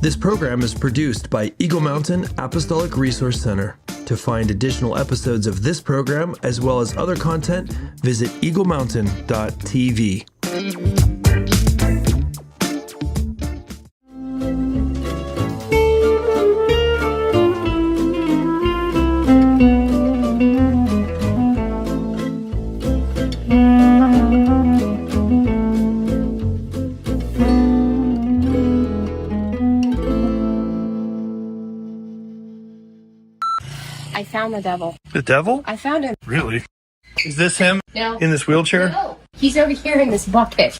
This program is produced by Eagle Mountain Apostolic Resource Center. To find additional episodes of this program, as well as other content, visit eaglemountain.tv. I found the devil. The devil? I found him. Really? Is this him? No. In this wheelchair? No. He's over here in this bucket.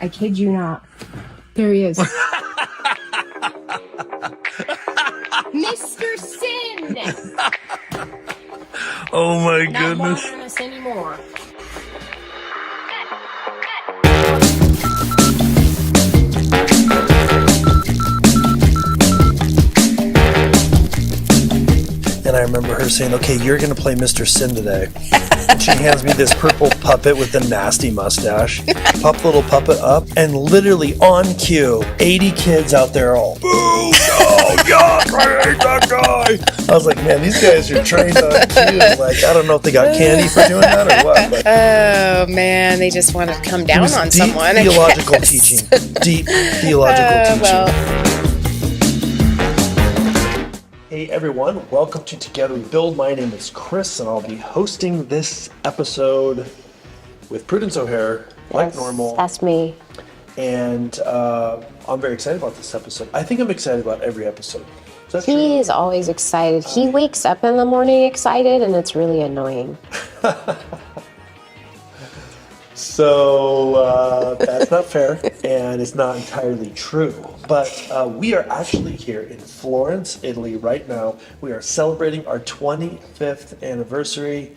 I kid you not. There he is. Mr. Sin! Oh my Not goodness. bothering us anymore. And I remember her saying, okay, you're going to play Mr. Sin today. And she hands me this purple puppet with the nasty mustache. Pop the little puppet up, and literally on cue, 80 kids out there all, boo, no, God, I hate that guy. I was like, man, these guys are trained on cue. Like, I don't know if they got candy for doing that or what. But Oh, man. They just wanted to come down on deep someone. theological teaching. Deep theological teaching. Well. Hey everyone, welcome to Together We Build. My name is Chris, and I'll be hosting this episode with Prudence O'Hare, like normal. That's me. And I'm very excited about this episode. I think I'm excited about every episode. Is that He is always excited. He wakes up in the morning excited, and it's really annoying. So that's not fair, and it's not entirely true. But we are actually here in Florence, Italy right now. We are celebrating our 25th anniversary.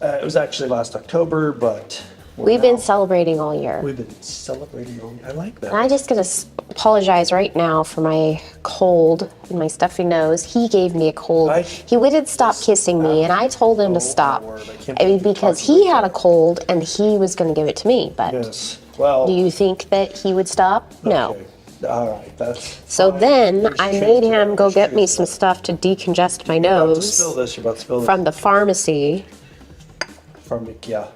It was actually last October, but We've been celebrating all year. we've been celebrating. I like that. And I'm just going to apologize right now for my cold and my stuffy nose. He gave me a cold. He wouldn't stop kissing me, and I told him to stop. Because he had a cold, and he was going to give it to me. But Yes. Well. do you think that he would stop? No. Okay. All right. That's. So fine. then There's I truth made to him that. go There's get truth me to some that. stuff to decongest my You're about to nose spill this. You're about to spill this. from the pharmacy. From yeah.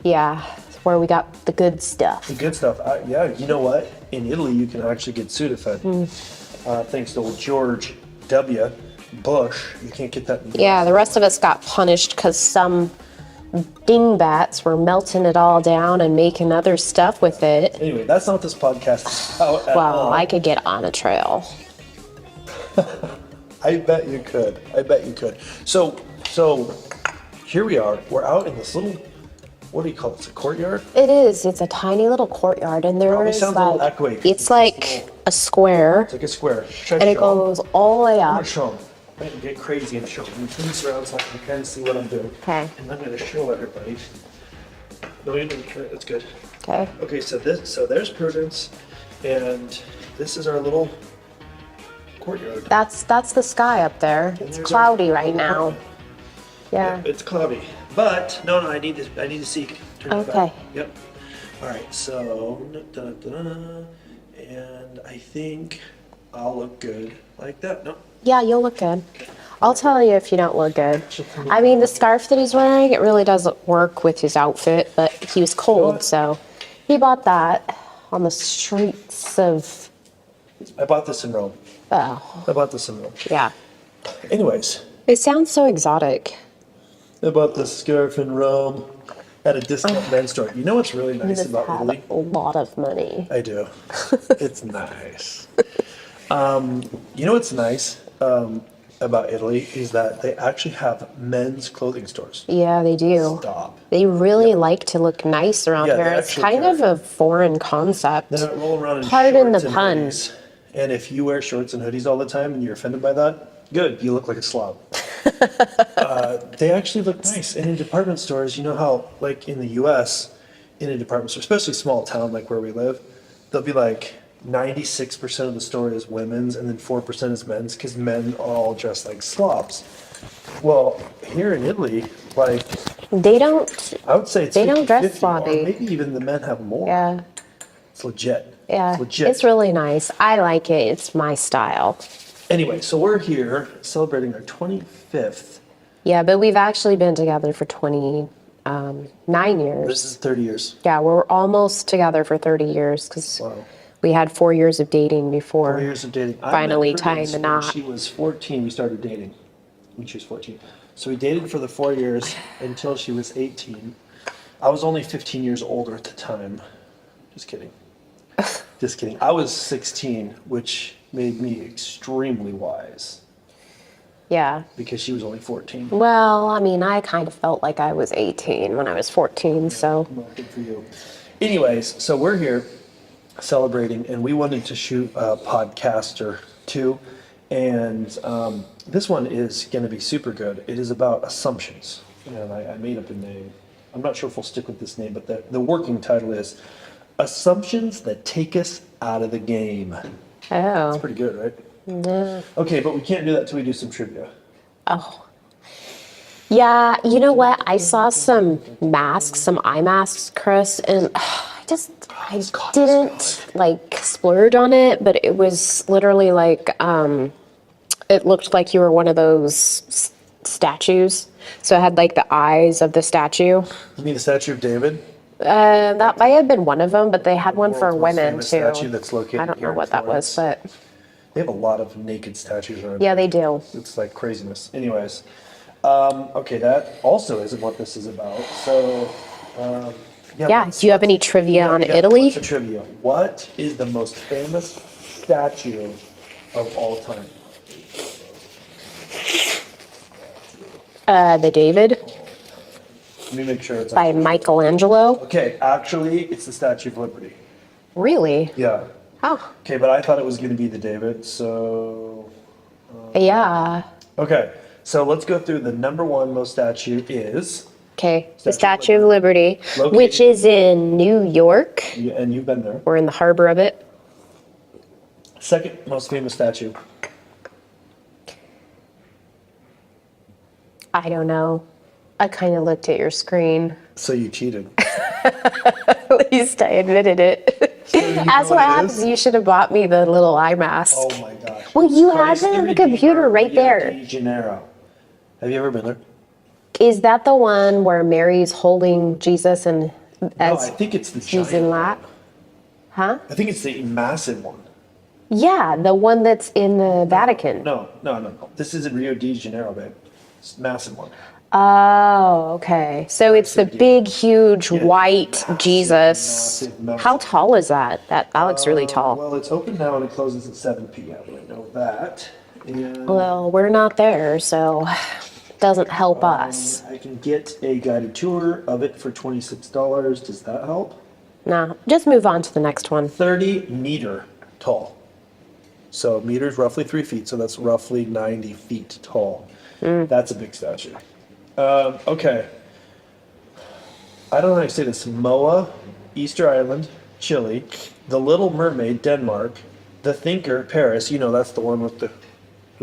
Yeah, where we got the good stuff. The good stuff. Yeah, you know what? In Italy, you can actually get Sudafed. Thanks to old George W. Bush. You can't get that in the Yeah, the rest of us got punished because some dingbats were melting it all down and making other stuff with it. Anyway, that's not what this podcast is about at Well, all. I could get on a trail. I bet you could. I bet you could. So here we are. We're out in this little, what do you call it? It's a courtyard? It is. It's a tiny little courtyard, and Probably there's sounds a little like echoey. it's like a square, It's like a square. Try and to it show 'em. goes all the way I'm up. going to show them. I'm going to get crazy and show them. I'm turning this around so I can kind of see what I'm doing. Okay. And I'm going to show everybody. No, you didn't. That's good. Okay. Okay, so there's Prudence, and this is our little courtyard. That's the sky up there. And It's there's cloudy our right now. apartment. Yeah. It's cloudy, but no, I need to see. Turn it back. Okay. Yep. All right. So, and I think I'll look good like that. No. Yeah, you'll look good. I'll tell you if you don't look good. I mean, the scarf that he's wearing, it really doesn't work with his outfit, but he was cold, so he bought that on the streets of, I bought this in Rome. oh, I bought this in Rome. yeah. Anyways, It sounds so exotic. I bought this scarf in Rome at a discount men's store. You know what's really You nice must about have Italy? a lot of money. I do. It's nice. You know what's nice about Italy is that they actually have men's clothing stores. Yeah, they do. Stop. They really like to look nice around Yeah, they here. It's actually kind care. of a foreign concept. They're not rolling around in Pardon the shorts and pun. hoodies. And if you wear shorts and hoodies all the time and you're offended by that, good, you look like a slob. They actually look nice. And in department stores, you know how, like in the US, in a department store, especially small town like where we live, they'll be like 96% of the store is women's and then 4% is men's because men are all dressed like slobs. Well, here in Italy, like, They don't, I would say it's They don't dress 50-50, or slobby. maybe even the men have more. yeah. It's legit. Yeah, It's legit. it's really nice. I like it. It's my style. Anyway, so we're here celebrating our 25th. Yeah, but we've actually been together for 29 years. This is 30 years. Yeah, we're almost together for 30 years because Wow. we had 4 years of dating before 4 years of dating. finally I met tying Prudence the when knot. she was 14. We started dating when she was 14. So we dated for the 4 years until she was 18. I was only 15 years older at the time. Just kidding. Just kidding. I was 16, which made me extremely wise Yeah. because she was only 14. Well, I mean, I kind of felt like I was 18 when I was 14, so. Well, good for you. Anyways, so we're here celebrating, and we wanted to shoot a podcast or two, and this one is going to be super good. It is about assumptions, and I made up a name. I'm not sure if we'll stick with this name, but the working title is Assumptions That Take Us Out of the Game. Oh. It's pretty good, right? Yeah. Okay, but we can't do that till we do some trivia. Oh. Yeah, you know what? I saw some masks, some eye masks, Chris, and I didn't like splurge on it, but it was literally like, it looked like you were one of those statues. So it had like the eyes of the statue. You mean the Statue of David? That might have been one of them, but they had one for World's most women famous too. statue that's located I don't here know in what that was, Florence. but They have a lot of naked statues around. yeah, they do. It's like craziness. Anyways, okay, that also isn't what this is about. So, Yeah, let's- do you have any trivia on yeah, Italy? what's the trivia? What is the most famous statue of all time? The David Let me make sure it's by Michelangelo. okay. Actually, it's the Statue of Liberty. Really? Yeah. Oh, Okay, but I thought it was going to be the David. So, yeah. okay. So let's go through the number one most statue is, Okay, the Statue Statue of Liberty, Located- which is in New York. and you've been there. We're in the harbor of it. Second most famous statue. I don't know. I kind of looked at your screen. So you cheated. At least I admitted it. you That's know what what it happens. is? You should have bought me the little eye mask. Oh my gosh. Well, you have Christ it on the Redeemer, computer right Rio there. de Janeiro. Have you ever been there? Is that the one where Mary's holding Jesus and No, as I think it's the he's giant in one. lap? Huh? I think it's the massive one. Yeah, the one that's in the Vatican. No. This isn't Rio de Janeiro, babe. It's the massive one. Oh, okay. So it's the big, huge, Yeah, white Jesus. massive. How tall is that? That looks really tall. Well, it's open now and it closes at 7 p.m. I know that. And Well, we're not there, so doesn't help us. I can get a guided tour of it for $26. Does that help? No, just move on to the next one. 30-meter tall. So meters roughly 3 feet, so that's roughly 90 feet tall. That's a big statue. Okay. I don't know how to say this. Moa, Easter Island, Chile. The Little Mermaid, Denmark. The Thinker, Paris. You know, that's the one with the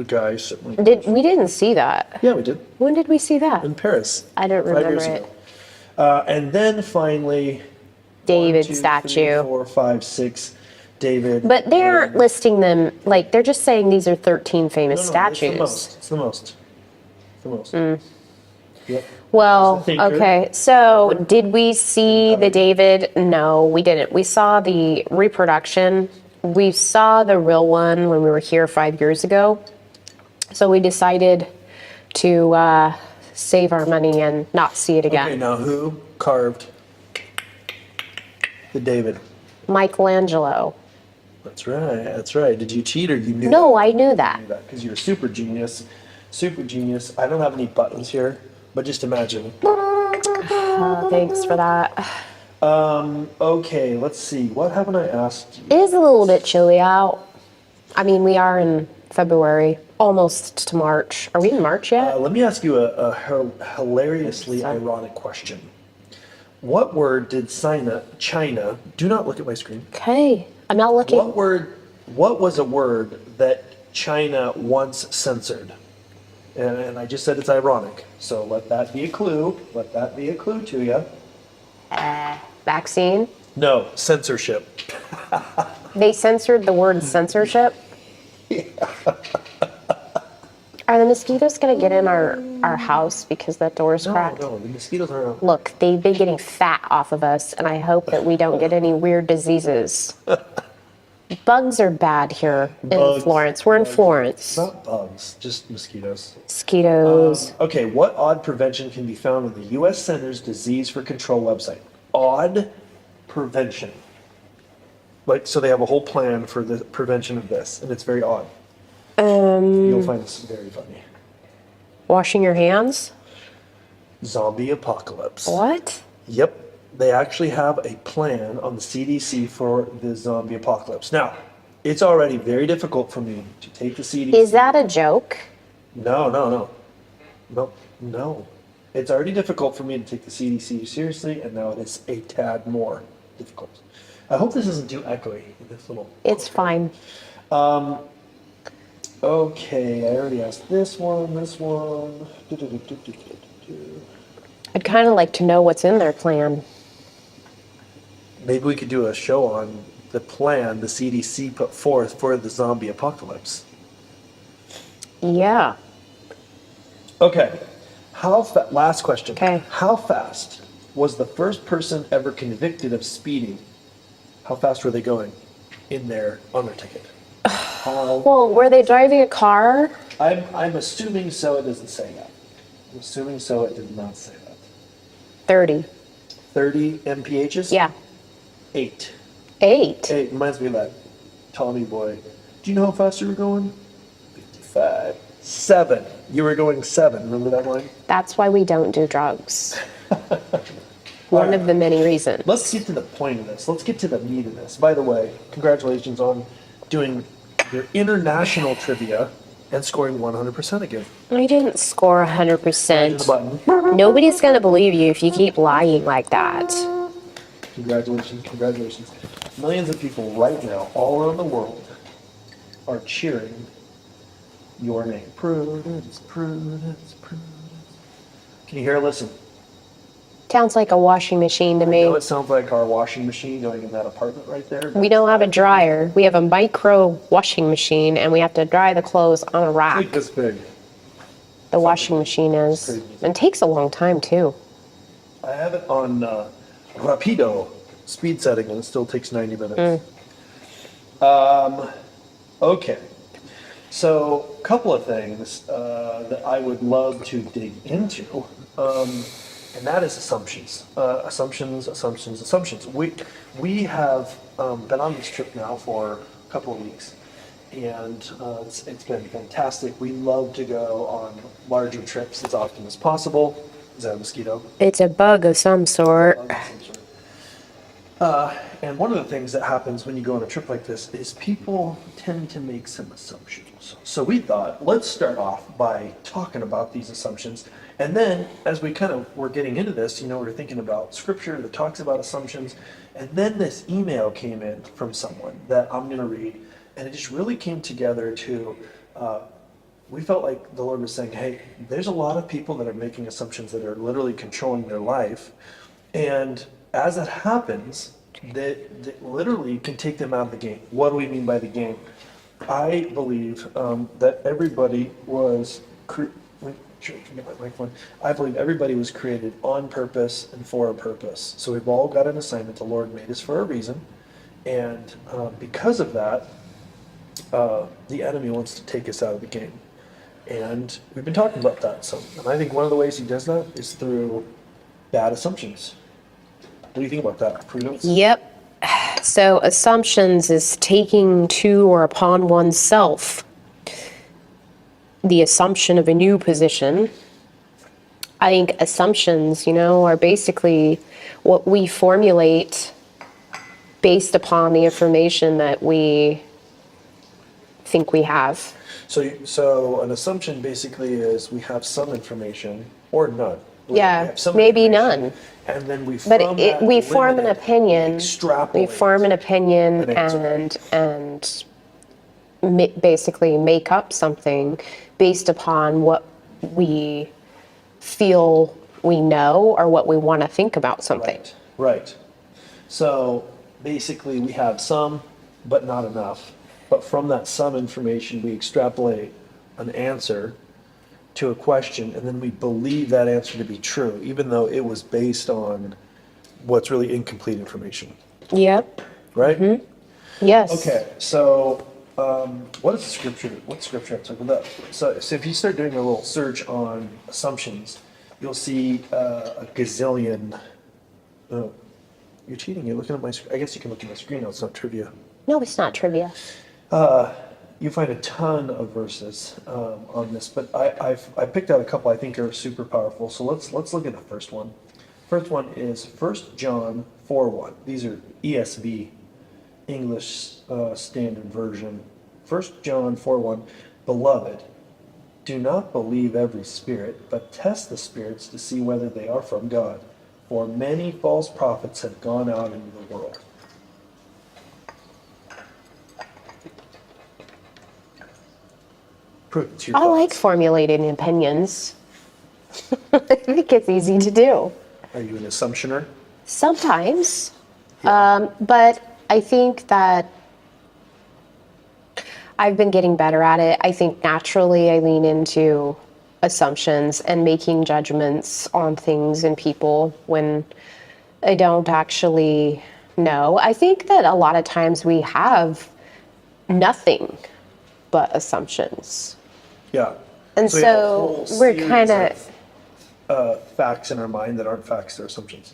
guy sitting. We didn't see that. Yeah, we did. When did we see that? In Paris. I don't 5 remember years it. ago. And then finally, David 1, 2, 3, statue. 4, 5, 6. David. But they aren't listing them, like, they're just saying these are 13 famous statues. It's the most. Yep. Well, Thinker. okay. So, did we see the David? No, we didn't. We saw the reproduction. We saw the real one when we were here 5 years ago. So, we decided to save our money and not see it Okay, again. now who carved the David? Michelangelo. That's right. That's right. Did you cheat or you knew? No, I knew that. Because you're a super genius. Super genius. I don't have any buttons here, but just imagine. Thanks for that. Okay, let's see. What haven't I asked you? It is a little bit chilly out. I mean, we are in February, almost to March. Are we in March yet? Let me ask you a hilariously ironic question. What word did China, do not look at my screen. Okay, I'm not looking. What was a word that China once censored? And I just said it's ironic. So let that be a clue. Let that be a clue to you. Vaccine? No, censorship. They censored the word censorship. Are the mosquitoes going to get in our house because that door's cracked? No, the mosquitoes aren't. Look, they've been getting fat off of us, and I hope that we don't get any weird diseases. Bugs are bad here in Florence. We're in Florence. Not bugs, just mosquitoes. Mosquitoes. Okay, what odd prevention can be found on the U.S. Centers Disease for Control website? Odd prevention. Like, so they have a whole plan for the prevention of this, and it's very odd. You'll find this very funny. Washing your hands? Zombie apocalypse. What? Yep. They actually have a plan on the CDC for the zombie apocalypse. Now, it's already very difficult for me to take the CDC. Is that a joke? No. It's already difficult for me to take the CDC seriously, and now it is a tad more difficult. I hope this isn't too echoey. This little. It's fine. Okay, I already asked this one. I'd kind of like to know what's in their plan. Maybe we could do a show on the plan the CDC put forth for the zombie apocalypse. Yeah. Okay. Last question. Okay. How fast was the first person ever convicted of speeding? How fast were they going on their ticket? Well, were they driving a car? I'm assuming so. It doesn't say that. I'm assuming so. It did not say that. 30. 30 mphs? Yeah. 8. 8. 8 reminds me of that Tommy boy. Do you know how fast you were going? 55. 7. You were going 7. Remember that line? That's why we don't do drugs. One of the many reasons. Let's get to the point of this. Let's get to the meat of this. By the way, congratulations on doing your international trivia and scoring 100% again. I didn't score Push the 100%. button. Nobody's going to believe you if you keep lying like that. Congratulations. Millions of people right now, all around the world, are cheering your name. Prudence. Can you hear or listen? Sounds like a washing machine to I know me. it sounds like our washing machine going in that apartment right there. We don't have a dryer. We have a micro washing machine, and we have to dry the clothes on a rack. Like this big. The washing machine is. And it takes a long time, too. I have it on Rapido speed setting, and it still takes 90 minutes. Okay. So, a couple of things that I would love to dig into, and that is assumptions. Assumptions. We have been on this trip now for a couple of weeks, and it's been fantastic. We love to go on larger trips as often as possible. Is that a mosquito? It's a bug of some sort. And one of the things that happens when you go on a trip like this is people tend to make some assumptions. So we thought, let's start off by talking about these assumptions. And then as we kind of were getting into this, we were thinking about scripture that talks about assumptions. And then this email came in from someone that I'm going to read. And it just really came together to, we felt like the Lord was saying, hey, there's a lot of people that are making assumptions that are literally controlling their life. And as that happens, that literally can take them out of the game. What do we mean by the game? I believe that everybody was I believe everybody was created on purpose and for a purpose. So we've all got an assignment. The Lord made us for a reason. And because of that, the enemy wants to take us out of the game. And we've been talking about that some. And I think one of the ways he does that is through bad assumptions. What do you think about that, Prudence? Yep. So assumptions is taking to or upon oneself the assumption of a new position. I think assumptions, are basically what we formulate based upon the information that we think we have. So an assumption basically is we have some information or none. Yeah, We have some maybe information, none. And then we But from we that form an limited, opinion. extrapolate. We form an opinion an answer. and basically make up something based upon what we feel we know or what we want to think about something. Right. So basically we have some but not enough. But from that some information, we extrapolate an answer to a question, and then we believe that answer to be true, even though it was based on what's really incomplete information, Yep. right? Yes. Okay, so what is the scripture? What scripture I'm talking about? So if you start doing a little search on assumptions, you'll see a gazillion. Oh, you're cheating. You're looking at my screen. I guess you can look at my screen now. It's not trivia. No, it's not trivia. You find a ton of verses on this, but I picked out a couple I think are super powerful. So let's look at the first one. First one is 1 John 4:1. These are ESV, English Standard Version. 1 John 4:1. Beloved, do not believe every spirit, but test the spirits to see whether they are from God. For many false prophets have gone out into the world. Prudence, your I like thoughts? formulating opinions. I think it's easy to do. Are you an assumptioner? Sometimes. But I think that I've been getting better at it. I think naturally I lean into assumptions and making judgments on things and people when I don't actually know. I think that a lot of times we have nothing but assumptions. Yeah. And we have a so whole we're series kind of, facts in our mind that aren't facts, they're assumptions.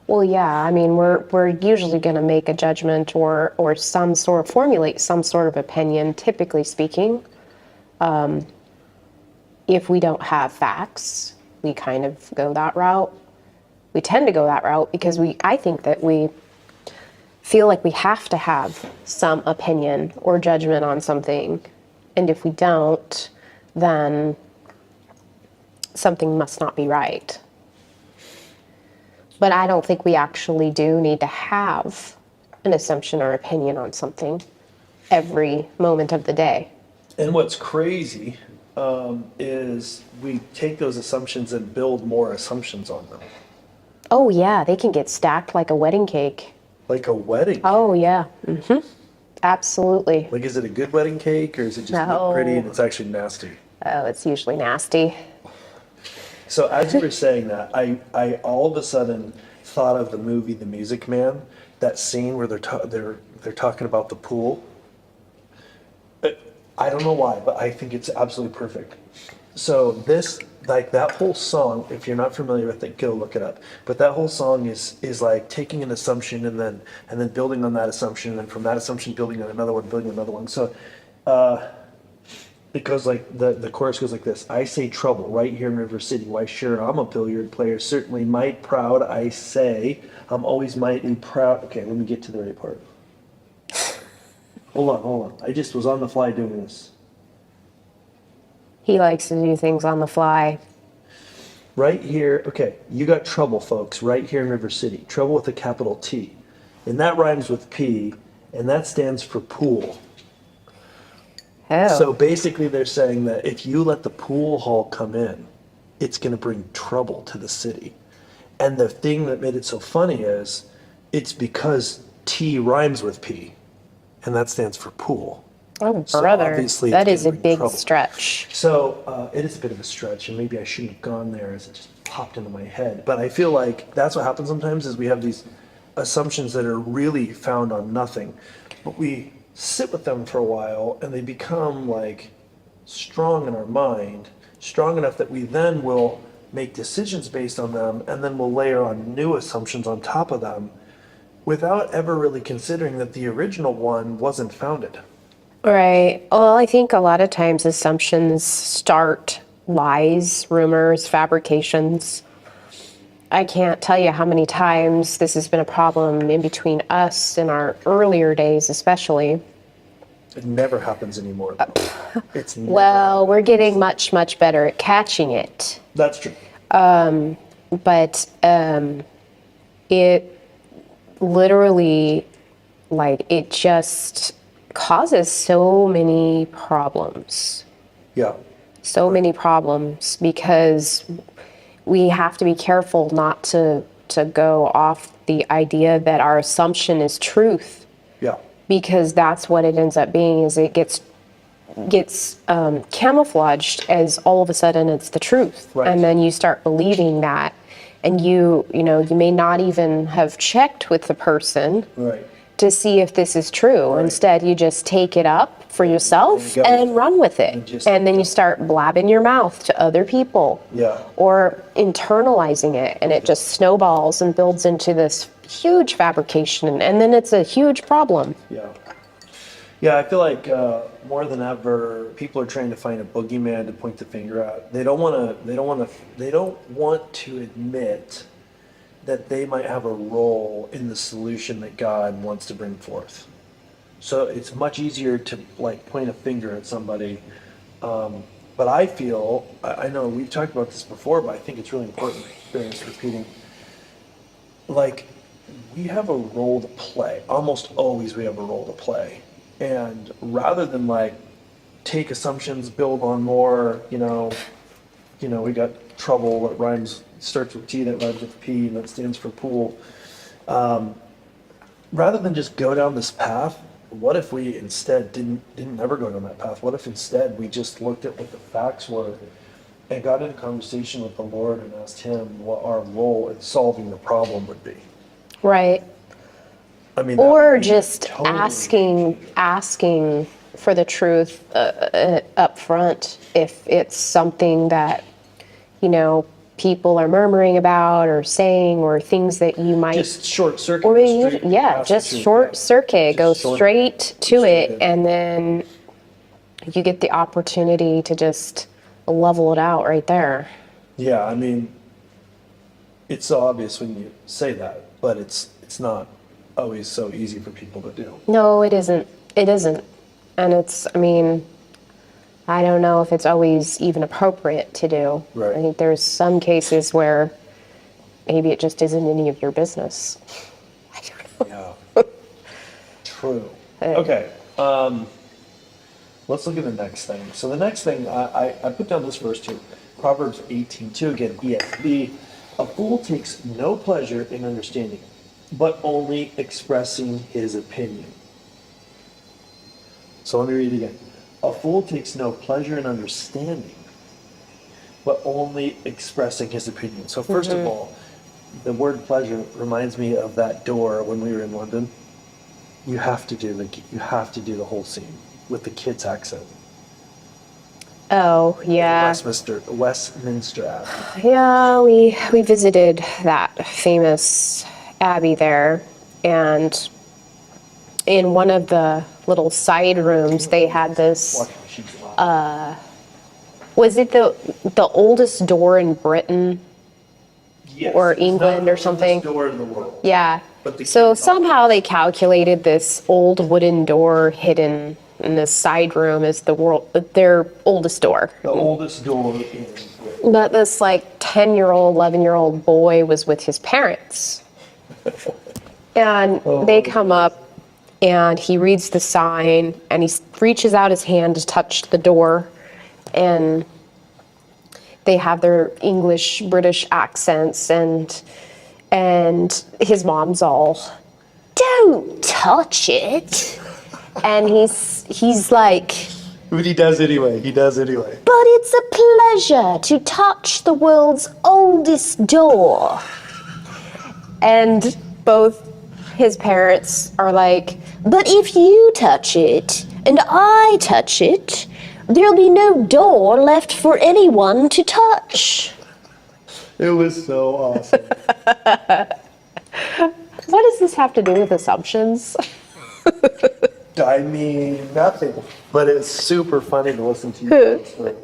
well, yeah, I mean, we're usually going to make a judgment or some sort of formulate some sort of opinion, typically speaking. If we don't have facts, we kind of go that route. We tend to go that route because I think that we feel like we have to have some opinion or judgment on something. And if we don't, then something must not be right. But I don't think we actually do need to have an assumption or opinion on something every moment of the day. And what's crazy is we take those assumptions and build more assumptions on them. Oh, yeah, they can get stacked like a wedding cake. Like a wedding. Oh, yeah. Absolutely. Like, is it a good wedding cake or is it just No. look pretty and it's actually nasty? Oh, it's usually nasty. So as you were saying that, I all of a sudden thought of the movie The Music Man, that scene where they're talking about the pool. I don't know why, but I think it's absolutely perfect. So this, like that whole song, if you're not familiar with it, go look it up. But that whole song is like taking an assumption and then building on that assumption, and then from that assumption building on another one, building another one. So it goes like the chorus goes like this: I say trouble right here in River City. Why sure, I'm a billiard player, certainly might proud. I say I'm always mighty proud. Okay, let me get to the right part. Hold on. I just was on the fly doing this. He likes to do things on the fly. Right here, okay, you got trouble, folks, right here in River City. Trouble with a capital T. And that rhymes with P, and that stands for pool. Oh. So basically, they're saying that if you let the pool hall come in, it's going to bring trouble to the city. And the thing that made it so funny is it's because T rhymes with P, and that stands for pool. Oh, So brother, obviously that it's is a gonna bring big trouble. stretch. So it is a bit of a stretch, and maybe I shouldn't have gone there as it just popped into my head. But I feel like that's what happens sometimes is we have these assumptions that are really found on nothing, but we sit with them for a while, and they become like strong in our mind, strong enough that we then will make decisions based on them, and then we'll layer on new assumptions on top of them without ever really considering that the original one wasn't founded. Right. Well, I think a lot of times assumptions start lies, rumors, fabrications. I can't tell you how many times this has been a problem in between us in our earlier days, especially. It never happens anymore, though. It's never. Well, we're getting much, much better at catching it. That's true. But it literally, like, it just causes so many problems. Yeah. So many problems because we have to be careful not to go off the idea that our assumption is truth. Yeah. because that's what it ends up being, is it gets camouflaged as all of a sudden it's the truth. Right. And then you start believing that, and you may not even have checked with the person Right. to see if this is true. Right. Instead, you just take it up for yourself go. and run with it. And And then you start blabbing your mouth to other people. Yeah. Or internalizing it, and it just snowballs and builds into this huge fabrication, and then it's a huge problem. Yeah. Yeah, I feel like more than ever, people are trying to find a boogeyman to point the finger at. They don't want to admit that they might have a role in the solution that God wants to bring forth. So it's much easier to like point a finger at somebody. But I feel, I know we've talked about this before, but I think it's really important, bears repeating. Like, we have a role to play. Almost always we have a role to play. And rather than like take assumptions, build on more, we got trouble that rhymes, starts with T, that rhymes with P, and that stands for pool. Rather than just go down this path, what if we instead didn't ever go down that path? What if instead we just looked at what the facts were and got in a conversation with the Lord and asked Him what our role in solving the problem would be? Right. I mean, that Or would be just totally asking for the truth up front, if it's something that people are murmuring about or saying, or things that you might just short circuit. or straight past the just truth, short yeah. circuit, Just go short- straight to straight it, in. and then you get the opportunity to just level it out right there. Yeah, I mean, it's so obvious when you say that, but it's not always so easy for people to do. No, it isn't. It isn't. And I don't know if it's always even appropriate to do. Right. I think there's some cases where maybe it just isn't any of your business. I don't know. Yeah. True. Okay. Let's look at the next thing. So the next thing, I put down this verse too. Proverbs 18:2, again, ESV. A fool takes no pleasure in understanding, but only expressing his opinion. So let me read it again. A fool takes no pleasure in understanding, but only expressing his opinion. So first of all, the word pleasure reminds me of that door when we were in London. You have to do the whole scene with the kid's accent. Oh, yeah. Westminster Abbey. Yeah, we visited that famous abbey there, and in one of the little side rooms they had this, Washing machines loud. was it the oldest door in Britain? Yes, or it's England not or something? The door in the world. Yeah. But the So kids- somehow they calculated this old wooden door hidden in this side room as their oldest door. The oldest door in Britain. But this 10-year-old, 11-year-old boy was with his parents. And they come up and he reads the sign and he reaches out his hand to touch the door, and they have their English, British accents, and his mom's all, "Don't touch it." And he's like, But he does anyway. "But it's a pleasure to touch the world's oldest door." And both his parents are like, "But if you touch it and I touch it, there'll be no door left for anyone to touch." It was so awesome. What does this have to do with assumptions? I mean, nothing. But it's super funny to listen to you tell the story.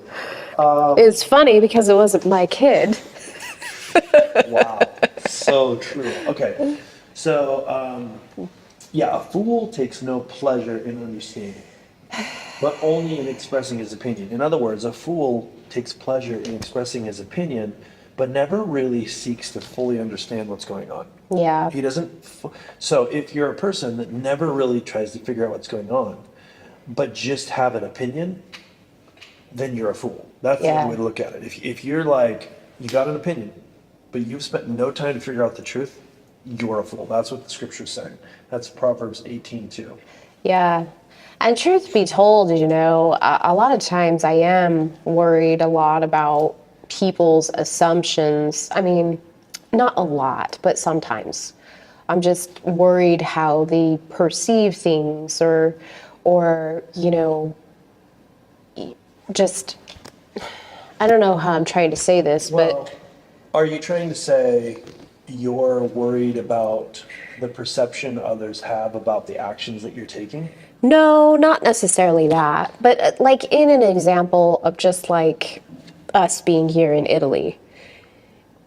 It's funny because it wasn't my kid. Wow. So true. Okay. So, a fool takes no pleasure in understanding, but only in expressing his opinion. In other words, a fool takes pleasure in expressing his opinion, but never really seeks to fully understand what's going on. Yeah. He doesn't. So if you're a person that never really tries to figure out what's going on, but just have an opinion, then you're a fool. That's the Yeah. only way to look at it. If you're like, you got an opinion, but you've spent no time to figure out the truth, you're a fool. That's what the scripture's saying. That's Proverbs 18:2. Yeah. And truth be told, a lot of times I am worried a lot about people's assumptions. I mean, not a lot, but sometimes. I'm just worried how they perceive things or, just, I don't know how I'm trying to say this, Well, but are you trying to say you're worried about the perception others have about the actions that you're taking? no, not necessarily that. But like in an example of just like us being here in Italy,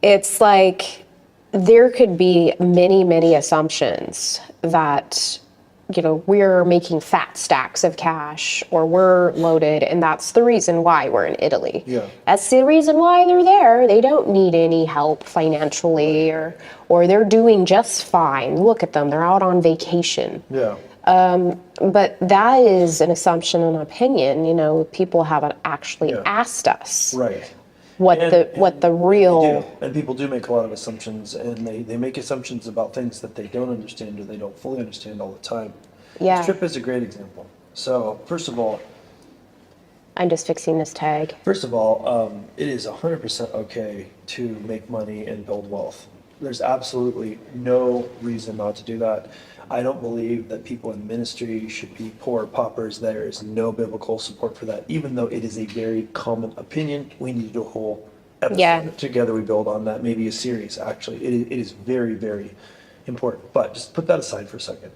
it's like there could be many, many assumptions that, we're making fat stacks of cash or we're loaded, and that's the reason why we're in Italy. Yeah. That's the reason why they're there. They don't need any help financially or they're doing just fine. Look at them, they're out on vacation. Yeah. But that is an assumption and opinion. People haven't actually Yeah. asked us Right. what the real. They do. And people do make a lot of assumptions, and they make assumptions about things that they don't understand or they don't fully understand all the time. Yeah. This trip is a great example. So, I'm just fixing this tag. it is 100% okay to make money and build wealth. There's absolutely no reason not to do that. I don't believe that people in ministry should be poor paupers. There is no biblical support for that, even though it is a very common opinion. We need to do a whole episode. Yeah. Together we build on that, maybe a series, actually. It is very, very important. But just put that aside for a second.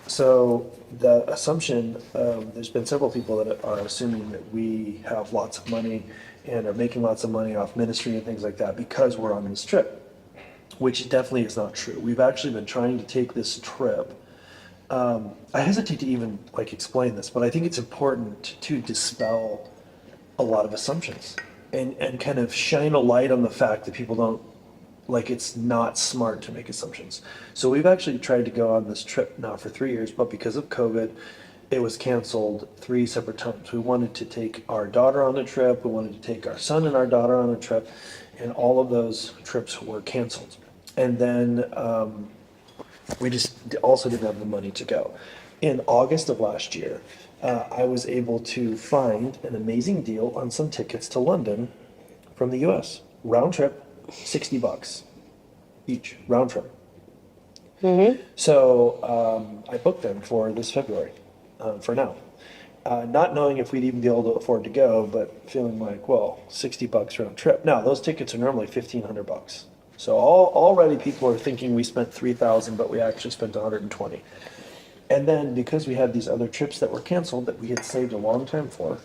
So the assumption, there's been several people that are assuming that we have lots of money and are making lots of money off ministry and things like that because we're on this trip, which definitely is not true. We've actually been trying to take this trip. I hesitate to even explain this, but I think it's important to dispel a lot of assumptions and kind of shine a light on the fact that people don't, it's not smart to make assumptions. So we've actually tried to go on this trip now for 3 years, but because of COVID, it was canceled 3 separate times. We wanted to take our daughter on a trip, we wanted to take our son and our daughter on a trip, and all of those trips were canceled. And then we just also didn't have the money to go. In August of last year, I was able to find an amazing deal on some tickets to London from the US. Round trip, $60 each, round trip. So I booked them for this February, for now. Not knowing if we'd even be able to afford to go, but feeling like, well, $60 round trip. Now, those tickets are normally $1,500. So already people are thinking we spent $3,000, but we actually spent $120. And then because we had these other trips that were canceled that we had saved a long time for,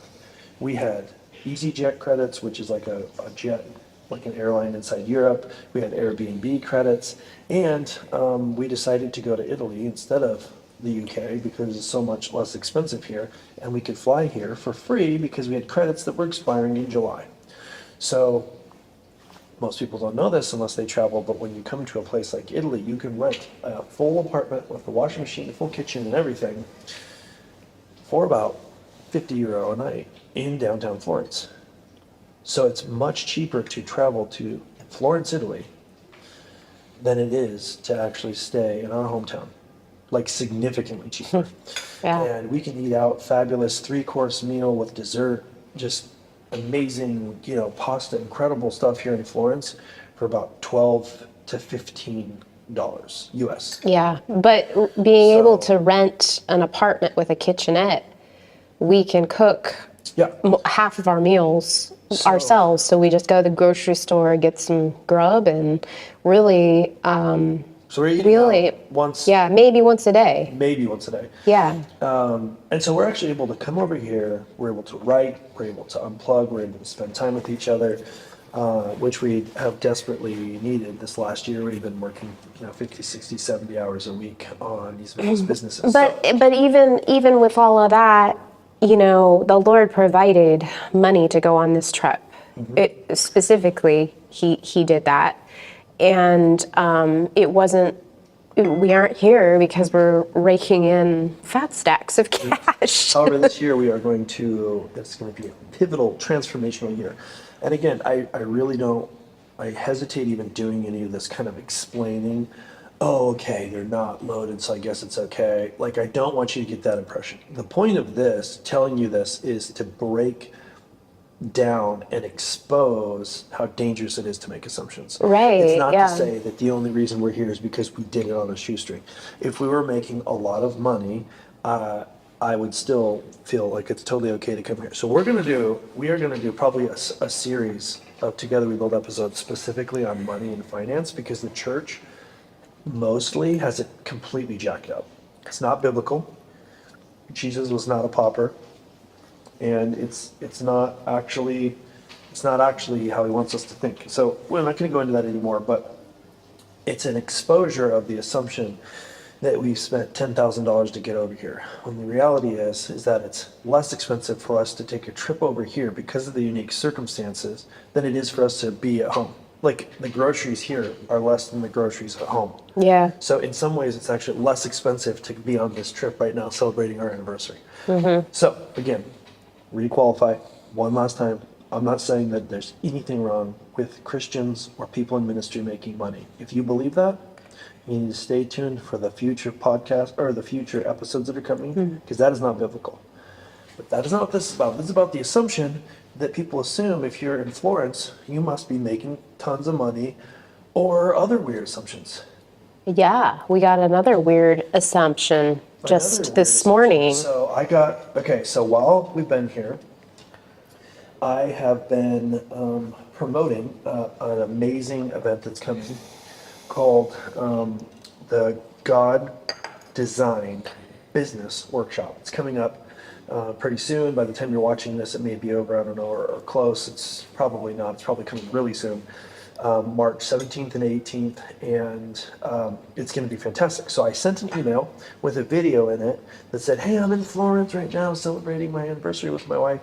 we had EasyJet credits, which is like a jet, like an airline inside Europe. We had Airbnb credits, and we decided to go to Italy instead of the UK because it's so much less expensive here, and we could fly here for free because we had credits that were expiring in July. So most people don't know this unless they travel, but when you come to a place like Italy, you can rent a full apartment with a washing machine, a full kitchen and everything for about €50 a night in downtown Florence. So it's much cheaper to travel to Florence, Italy than it is to actually stay in our hometown. Significantly cheaper. Yeah. And we can eat out, fabulous 3-course meal with dessert, just amazing, pasta, incredible stuff here in Florence for about $12 to $15 US. Yeah, but being able to rent an apartment with a kitchenette, we can cook Yeah. half of our meals ourselves. So we just go to the grocery store, get some grub, and really, So we're eating out once. yeah, maybe once a day. Maybe once a day. Yeah. And so we're actually able to come over here, we're able to write, we're able to unplug, we're able to spend time with each other, which we have desperately needed this last year. We've been working, 50, 60, 70 hours a week on these various businesses. But even with all of that, the Lord provided money to go on this trip. It specifically, he did that. And it wasn't, we aren't here because we're raking in fat stacks of cash. However, this year it's going to be a pivotal, transformational year. And again, I really don't, I hesitate even doing any of this kind of explaining oh, okay, they're not loaded, so I guess it's okay. Like, I don't want you to get that impression. The point of this, telling you this, is to break down and expose how dangerous it is to make assumptions. It's Right, not yeah. to say that the only reason we're here is because we did it on a shoestring. If we were making a lot of money, I would still feel like it's totally okay to come here. So we are gonna do probably a series of Together We Build episodes specifically on money and finance, because the church mostly has it completely jacked up. It's not biblical. Jesus was not a pauper, and it's not actually how he wants us to think. So we're not going to go into that anymore, but it's an exposure of the assumption that we've spent $10,000 to get over here, when the reality is that it's less expensive for us to take a trip over here because of the unique circumstances than it is for us to be at home. Like, the groceries here are less than the groceries at home. Yeah. So in some ways, it's actually less expensive to be on this trip right now celebrating our anniversary. So again, requalify one last time. I'm not saying that there's anything wrong with Christians or people in ministry making money. If you believe that, you need to stay tuned for the future podcast or the future episodes that are coming, because that is not biblical. But that is not what this is about. This is about the assumption that people assume if you're in Florence, you must be making tons of money, or other weird assumptions. Yeah, we got another weird assumption just Another weird this assumption. morning. So while we've been here, I have been promoting an amazing event that's coming called the God Design Business Workshop. It's coming up pretty soon. By the time you're watching this, it may be over, I don't know, or close. It's probably not. It's probably coming really soon. March 17th and 18th, and it's going to be fantastic. So I sent an email with a video in it that said, hey, I'm in Florence right now celebrating my anniversary with my wife.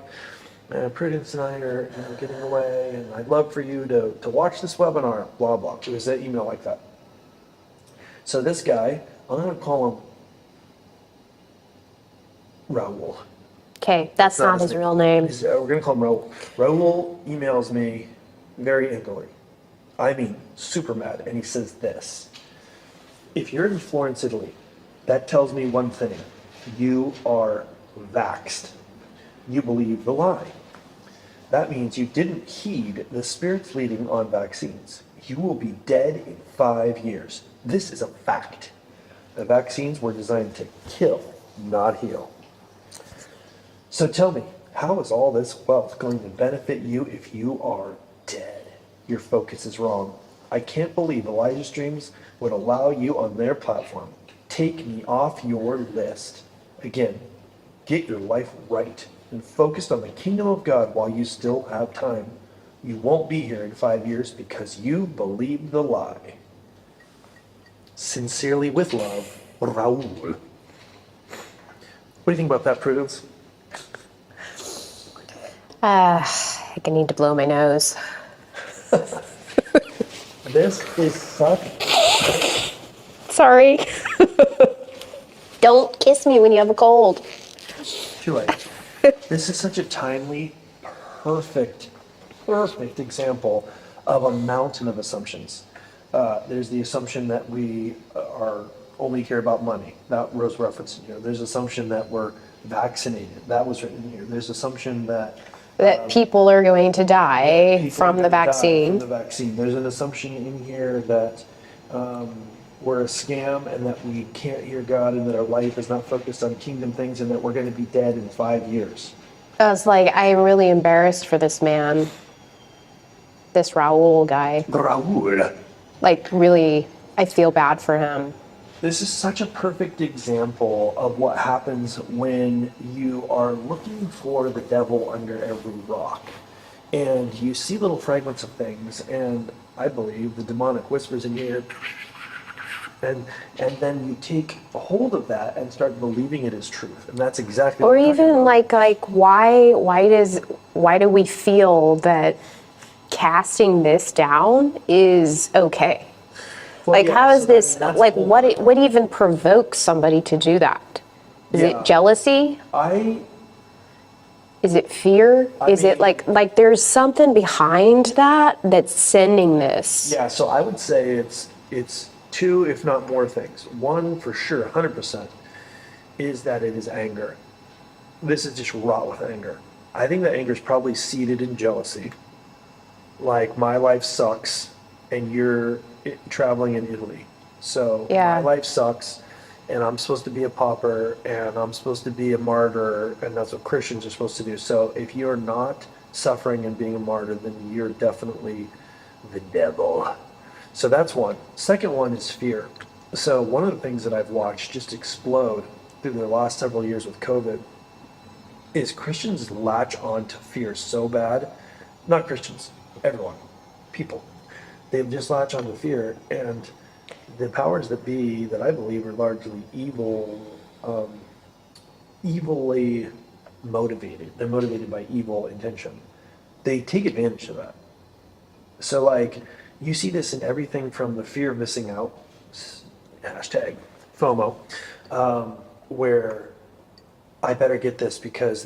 Prudence and I are getting away, and I'd love for you to watch this webinar, blah, blah. It was an email like that. So this guy, I'm going to call him Raul. Okay, that's not his real name. We're going to call him Raul. Raul emails me very angrily. I mean, super mad. And he says this: if you're in Florence, Italy, that tells me one thing. You are vaxxed. You believe the lie. That means you didn't heed the Spirit's leading on vaccines. You will be dead in 5 years. This is a fact. The vaccines were designed to kill, not heal. So tell me, how is all this wealth going to benefit you if you are dead? Your focus is wrong. I can't believe Elijah Streams would allow you on their platform. Take me off your list. Again, get your life right and focused on the kingdom of God while you still have time. You won't be here in 5 years because you believe the lie. Sincerely, with love, Raul. What do you think about that, Prudence? I think I need to blow my nose. This is such... Sorry. Don't kiss me when you have a cold. Too late. This is such a timely, perfect example of a mountain of assumptions. There's the assumption that we are only care about money. That was referenced in here. There's assumption that we're vaccinated. That was written in here. There's assumption that people are going to die people from are the gonna die vaccine. from the vaccine. There's an assumption in here that we're a scam and that we can't hear God and that our life is not focused on kingdom things and that we're going to be dead in 5 years. I was like, I'm really embarrassed for this man, this Raul guy. Raul. Like, really, I feel bad for him. This is such a perfect example of what happens when you are looking for the devil under every rock. And you see little fragments of things, and I believe the demonic whispers in your ear. And then you take hold of that and start believing it is truth. And that's exactly Or what I'm talking even about. why do we feel that casting this down is okay? Well, Like, yeah, how is so this, that's like, the whole- what even provokes somebody to do that? Is Yeah. it jealousy? I Is it fear? Is it mean- like there's something behind that that's sending this? Yeah, so I would say it's two, if not more things. One, for sure, 100%, is that it is anger. This is just wrought with anger. I think that anger is probably seated in jealousy. Like, my life sucks, and you're traveling in Italy. So my Yeah. life sucks, and I'm supposed to be a pauper, and I'm supposed to be a martyr, and that's what Christians are supposed to do. So if you're not suffering and being a martyr, then you're definitely the devil. So that's one. Second one is fear. So one of the things that I've watched just explode through the last several years with COVID is Christians latch on to fear so bad. Not Christians, everyone, people. They just latch on to fear, and the powers that be, that I believe are largely evil, evilly motivated. They're motivated by evil intention. They take advantage of that. So, like, you see this in everything from the fear of missing out, hashtag FOMO, where I better get this because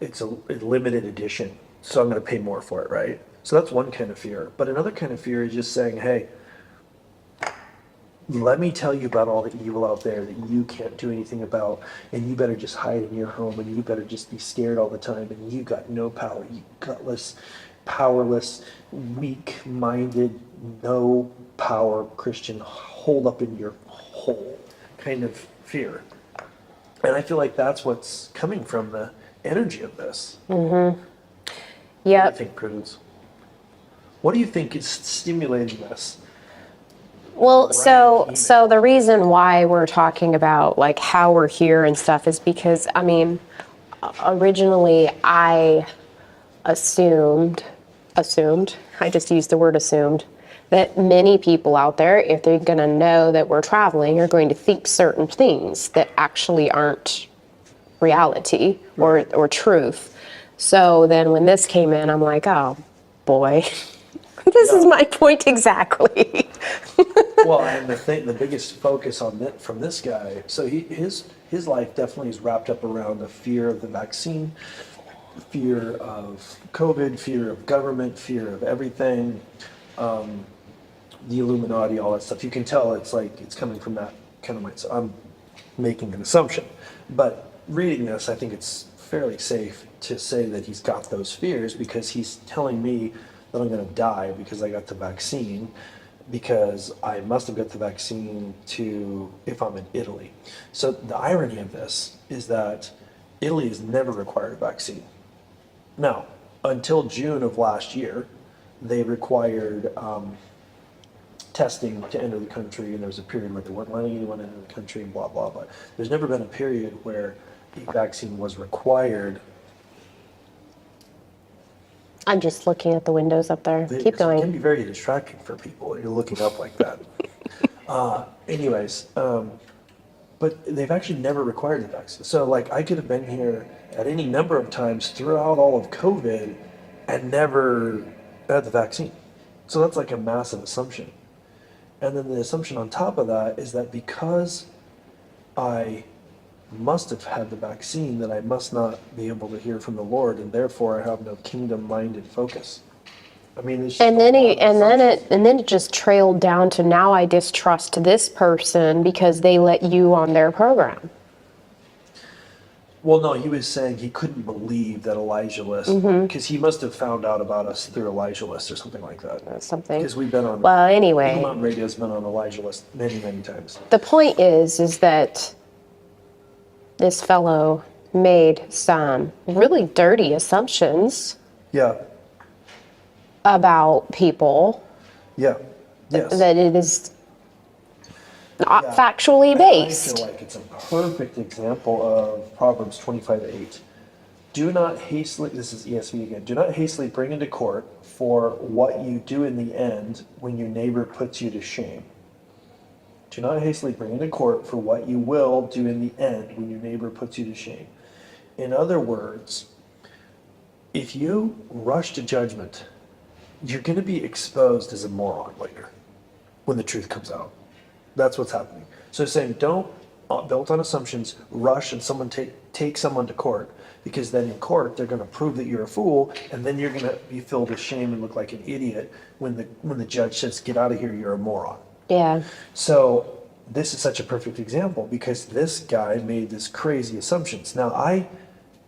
it's a limited edition, so I'm going to pay more for it, right? So that's one kind of fear. But another kind of fear is just saying, hey, let me tell you about all the evil out there that you can't do anything about, and you better just hide in your home, and you better just be scared all the time, and you got no power, you gutless, powerless, weak-minded, no power Christian, hold up in your hole kind of fear. And I feel like that's what's coming from the energy of this. What do you Yep. think, Prudence? What do you think is stimulating this? Well, Right. so the reason why we're talking about like how we're here and stuff is because I mean, originally I assumed, I just used the word assumed, that many people out there, if they're going to know that we're traveling, are going to think certain things that actually aren't reality or truth. So then when this came in, I'm like, oh boy, this is Yeah. my point exactly. Well, and the biggest focus on that from this guy, so his life definitely is wrapped up around the fear of the vaccine, fear of COVID, fear of government, fear of everything, the Illuminati, all that stuff. You can tell it's like it's coming from that kind of mindset. I'm making an assumption, but reading this, I think it's fairly safe to say that he's got those fears because he's telling me that I'm going to die because I got the vaccine, because I must have got the vaccine to if I'm in Italy. So the irony of this is that Italy has never required a vaccine. Now, until June of last year, they required testing to enter the country, and there was a period where they weren't letting anyone into the country, and blah, blah, blah. There's never been a period where a vaccine was required. I'm just looking at the windows up there. Keep It can going. be very distracting for people when you're looking up like that. Anyways, but they've actually never required the vaccine. So, like, I could have been here at any number of times throughout all of COVID and never had the vaccine. So that's like a massive assumption. And then the assumption on top of that is that because I must have had the vaccine, that I must not be able to hear from the Lord, and therefore I have no kingdom-minded focus. I mean, it's just And a then lot he, of assumptions. and then it just trailed down to now I distrust this person because they let you on their program. Well, no, he was saying he couldn't believe that Elijah list, because he must have found out about us through Elijah list or something like that. Or something. Because we've been on, Well, Eagle anyway, Mountain Radio's been on Elijah list many, many times. the point is that this fellow made some really dirty assumptions Yeah, about people yeah, yes. that it is not Yeah. factually And I based. feel like it's a perfect example of Proverbs 25:8. Do not hastily, this is ESV again, do not hastily bring into court for what you do in the end when your neighbor puts you to shame. Do not hastily bring into court for what you will do in the end when your neighbor puts you to shame. In other words, if you rush to judgment, you're going to be exposed as a moron later when the truth comes out. That's what's happening. So saying don't, built on assumptions, rush and someone take someone to court, because then in court they're going to prove that you're a fool, and then you're going to be filled with shame and look like an idiot when the judge says, get out of here, you're a moron. Yeah. So this is such a perfect example because this guy made this crazy assumptions. Now I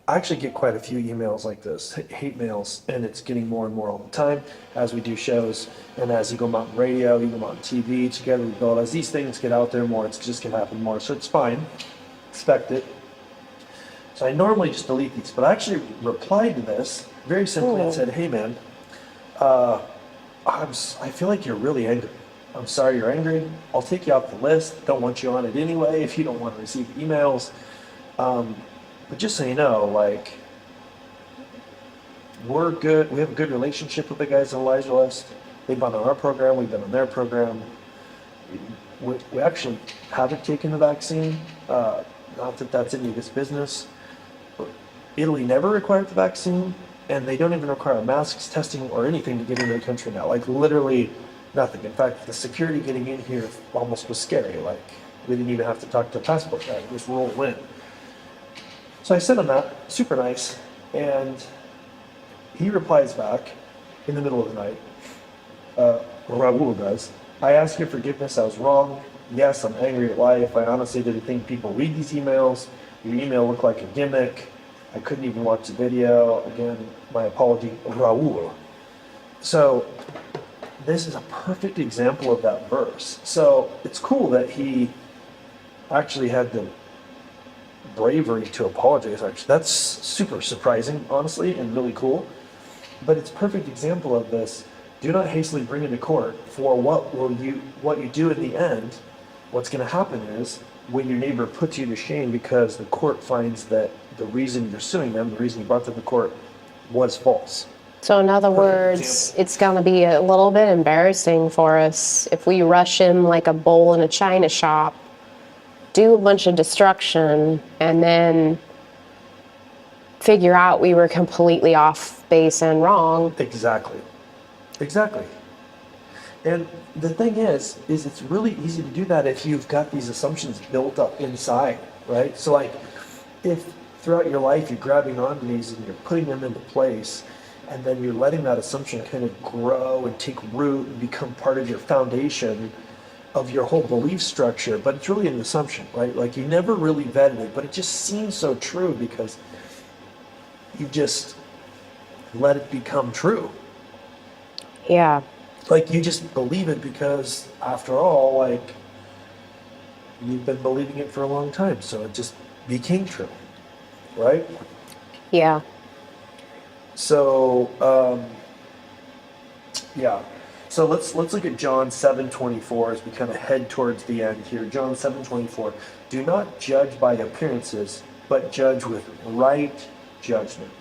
actually get quite a few emails like this, hate mails, and it's getting more and more all the time as we do shows and as you go out on radio, you go out on TV together, we build. As these things get out there more, it's just gonna happen more. So it's fine, expect it. So I normally just delete these, but I actually replied to this very simply and said, hey man, I feel like you're really angry. I'm sorry you're angry. I'll take you off the list. Don't want you on it anyway if you don't want to receive emails. But just so you know, like, we're good. We have a good relationship with the guys on Elijah List. They've been on our program. We've been on their program. We actually haven't taken the vaccine. Not that that's any of this business. Italy never required the vaccine, and they don't even require masks, testing, or anything to get into the country now. Like literally nothing. In fact, the security getting in here almost was scary. Like we didn't even have to talk to the passport guy; just roll in. So I sent him that, super nice, and he replies back in the middle of the night. Raul does. I ask your forgiveness. I was wrong. Yes, I'm angry at life. I honestly didn't think people read these emails. Your email looked like a gimmick. I couldn't even watch the video. Again, my apology, Raul. So this is a perfect example of that verse. So it's cool that he actually had the bravery to apologize. Actually, that's super surprising, honestly, and really cool. But it's a perfect example of this. Do not hastily bring into court, for what you do in the end, what's going to happen is when your neighbor puts you to shame because the court finds that the reason you're suing them, the reason you brought them to court, was false. So in other words, it's going to be a little bit embarrassing for us if we rush in like a bull in a china shop, do a bunch of destruction, and then figure out we were completely off base and wrong. Exactly. And the thing is it's really easy to do that if you've got these assumptions built up inside, right? So like if throughout your life you're grabbing onto these and you're putting them into place, and then you're letting that assumption kind of grow and take root and become part of your foundation of your whole belief structure, but it's really an assumption, right? Like you never really vetted it, but it just seems so true because you just let it become true. Yeah. Like you just believe it because after all, like you've been believing it for a long time, so it just became true, right? Yeah. So yeah. So let's look at John 7:24 as we kind of head towards the end here. John 7:24. Do not judge by appearances, but judge with right judgment.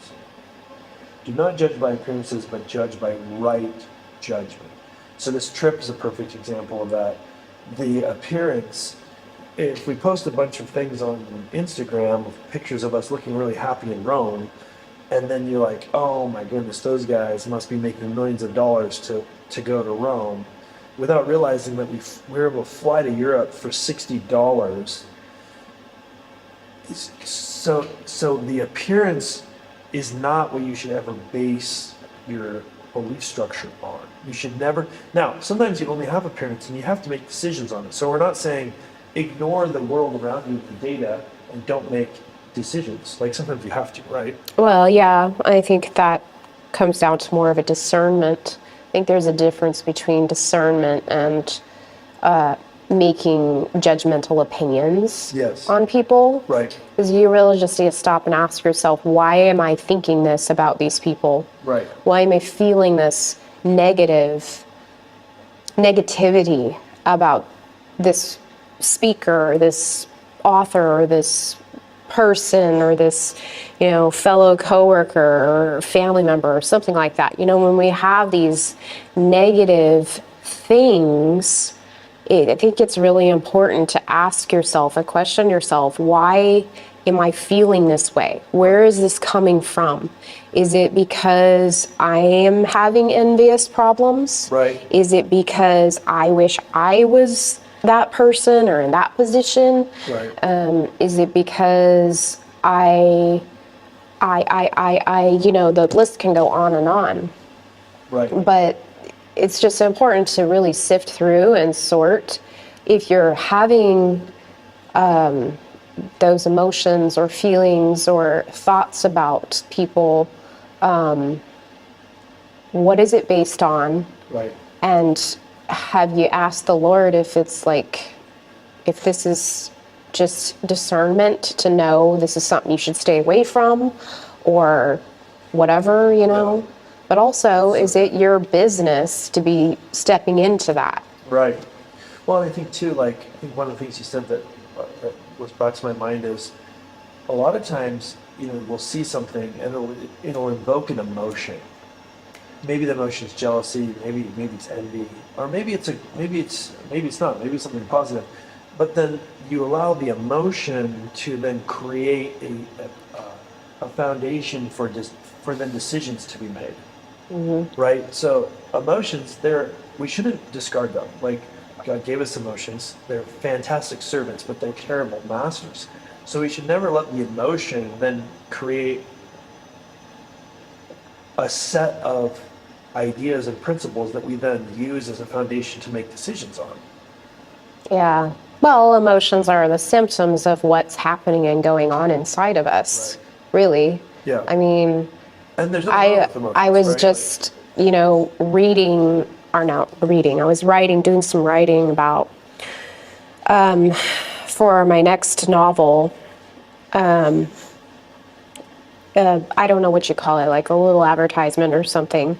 Do not judge by appearances, but judge by right judgment. So this trip is a perfect example of that. The appearance, if we post a bunch of things on Instagram, pictures of us looking really happy in Rome, and then you're like, oh my goodness, those guys must be making millions of dollars to go to Rome, without realizing that we were able to fly to Europe for $60. So the appearance is not what you should ever base your belief structure on. You should never. Now, sometimes you only have appearance and you have to make decisions on it. So we're not saying ignore the world around you with the data and don't make decisions. Like sometimes you have to, right? Well, yeah, I think that comes down to more of a discernment. I think there's a difference between discernment and making judgmental opinions Yes. on people. Right. Because you really just need to stop and ask yourself, why am I thinking this about these people? Right. Why am I feeling this negativity about this speaker, or this author, or this person, or this, fellow coworker or family member or something like that? When we have these negative things, I think it's really important to ask yourself and question yourself, why am I feeling this way? Where is this coming from? Is it because I am having envious problems? Right. Is it because I wish I was that person or in that position? Right. Is it because I, the list can go on and on. Right. But it's just important to really sift through and sort. If you're having those emotions or feelings or thoughts about people, what is it based on? Right. And have you asked the Lord if it's like, if this is just discernment to know this is something you should stay away from or whatever, you know? Yeah. But also, is it your business to be stepping into that? Right. Well, I think too, like, I think one of the things you said that was brought to my mind is a lot of times, you know, we'll see something and it'll invoke an emotion. Maybe the emotion is jealousy, maybe it's envy, or maybe it's not, maybe it's something positive. But then you allow the emotion to then create a foundation for then decisions to be made. Mm-hmm. Right? So emotions, we shouldn't discard them. Like, God gave us emotions. They're fantastic servants, but they're terrible masters. So we should never let the emotion then create a set of ideas and principles that we then use as a foundation to make decisions on. Yeah. Well, emotions are the symptoms of what's happening and going on inside of us, Right. Really. Yeah. I mean, and there's nothing wrong with emotions, I was right? just, you know, I was doing some writing about, for my next novel, I don't know what you call it, like a little advertisement or something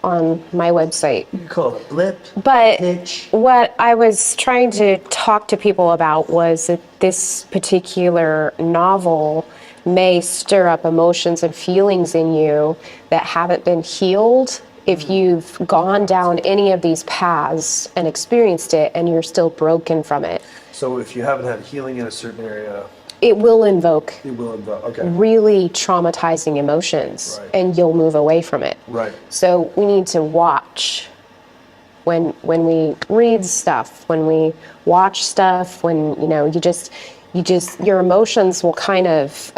on my website. You call it a blip. But pitch. what I was trying to talk to people about was that this particular novel may stir up emotions and feelings in you that haven't been healed if you've gone down any of these paths and experienced it and you're still broken from it. So if you haven't had healing in a certain area, It will invoke okay. really traumatizing emotions, Right. and you'll move away from it. Right. So we need to watch when we read stuff, when we watch stuff, when your emotions will kind of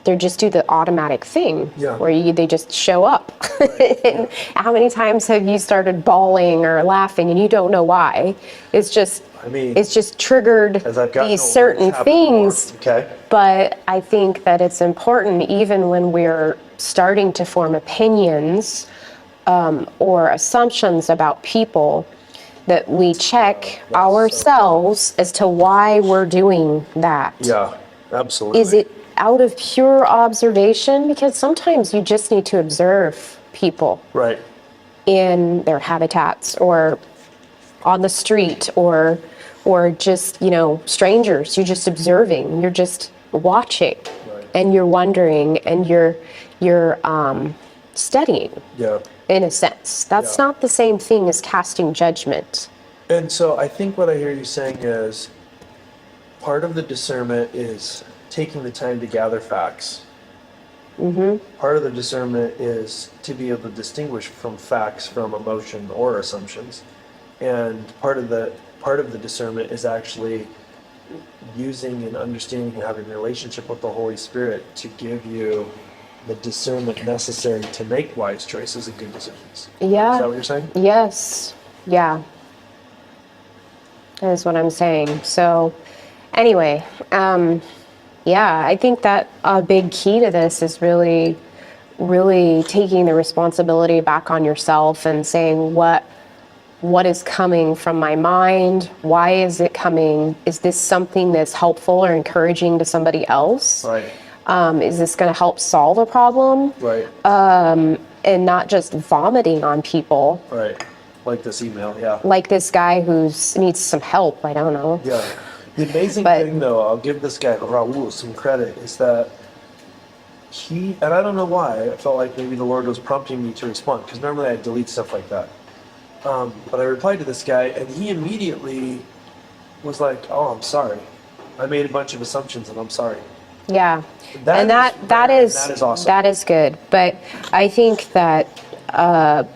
they just do the automatic thing where they just show up. Right. How many times have you started bawling or laughing and you don't know why? It's just triggered these certain things. Okay. But I think that it's important, even when we're starting to form opinions or assumptions about people, that we check ourselves as to why we're doing that. Yeah, absolutely. Is it out of pure observation? Because sometimes you just need to observe people. Right. In their habitats or on the street or just, strangers. You're just observing. You're just watching. Right. And you're wondering and you're studying. Yeah. In a sense. That's not the same thing as casting judgment. And so I think what I hear you saying is part of the discernment is taking the time to gather facts. Mm-hmm. Part of the discernment is to be able to distinguish from facts from emotion or assumptions. And part of the discernment is actually using and understanding and having a relationship with the Holy Spirit to give you the discernment necessary to make wise choices and good decisions. Yeah. Is that what you're saying? Yes. Yeah. That is what I'm saying. So anyway, I think that a big key to this is really, really taking the responsibility back on yourself and saying what is coming from my mind? Why is it coming? Is this something that's helpful or encouraging to somebody else? Right. Is this going to help solve a problem? Right. And not just vomiting on people. Right. Like this email, yeah. Like this guy who needs some help, I don't know. Yeah. The amazing thing, though, I'll give this guy, Raul, some credit, is that and I don't know why, I felt like maybe the Lord was prompting me to respond, because normally I delete stuff like that. But I replied to this guy, and he immediately was like, "Oh, I'm sorry. I made a bunch of assumptions, and I'm sorry." Yeah. That is awesome. That is good. But I think that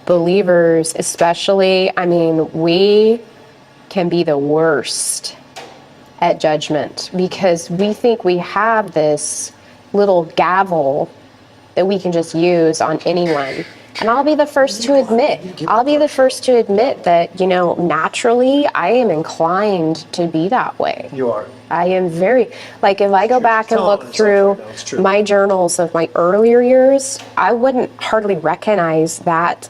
believers especially, we can be the worst at judgment because we think we have this little gavel that we can just use on anyone. And I'll be the first to admit, that, naturally I am inclined to be that way. You are. I am very, like, if I go back and look Telling through yourself right now, it's true. my journals of my earlier years, I wouldn't hardly recognize that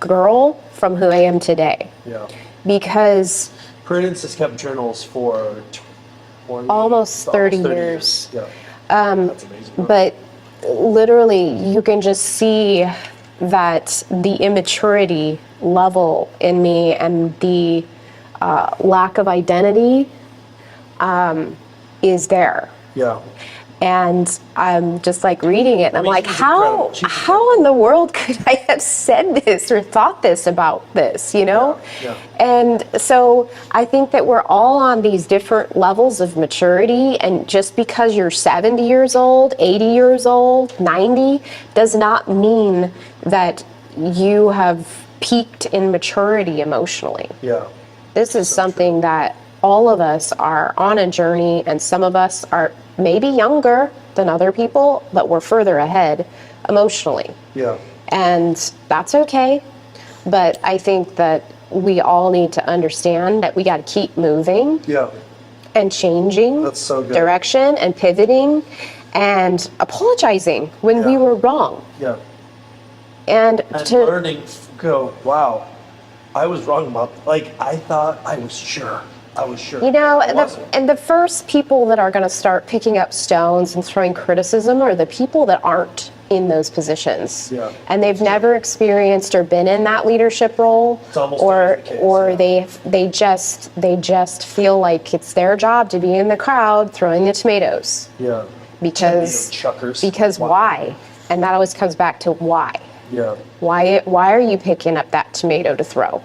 girl from who I am today. Yeah. Because Prudence has kept journals for 20, almost 30 years. Yeah. That's amazing. But literally, you can just see that the immaturity level in me and the lack of identity is there. Yeah. And I'm just like reading it, and I'm like, she's how incredible. how in the world could I have said this or thought this about this, Yeah. And so I think that we're all on these different levels of maturity, and just because you're 70 years old, 80 years old, 90, does not mean that you have peaked in maturity emotionally. Yeah. This is something that all of us are on a journey, and some of us are maybe younger than other people, but we're further ahead emotionally. Yeah. And that's okay. But I think that we all need to understand that we got to keep moving Yeah. and changing That's so good. direction and pivoting and apologizing when we Yeah. were wrong. Yeah. And And to learning, go, wow, I was wrong about, like, I thought I was sure. I was sure. I wasn't. and the first people that are going to start picking up stones and throwing criticism are the people that aren't in those positions. Yeah. And they've never experienced or been in that leadership role, It's almost or always the case, yeah. they just feel like it's their job to be in the crowd throwing the tomatoes. Yeah. Because Tomato chuckers. because Wow. why? And that always comes back to why. Yeah. Why are you picking up that tomato to throw?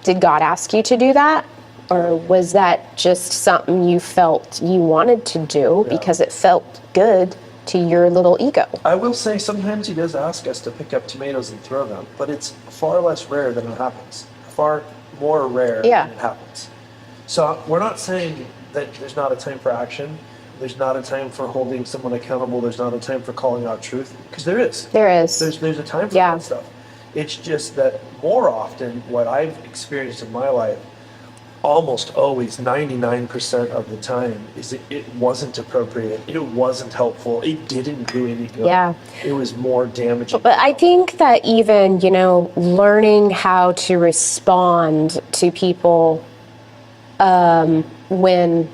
Did God ask you to do that? Or was that just something you felt you wanted to do because it felt good to your little ego? I will say sometimes he does ask us to pick up tomatoes and throw them, but it's far less rare than it happens. Far more rare Yeah. than it happens. So we're not saying that there's not a time for action. There's not a time for holding someone accountable. There's not a time for calling out truth, because there is. There is. There's a time for Yeah. that stuff. It's just that more often, what I've experienced in my life, almost always 99% of the time, is it wasn't appropriate. It wasn't helpful. It didn't do any good. Yeah. It was more damaging. But I think that even, learning how to respond to people when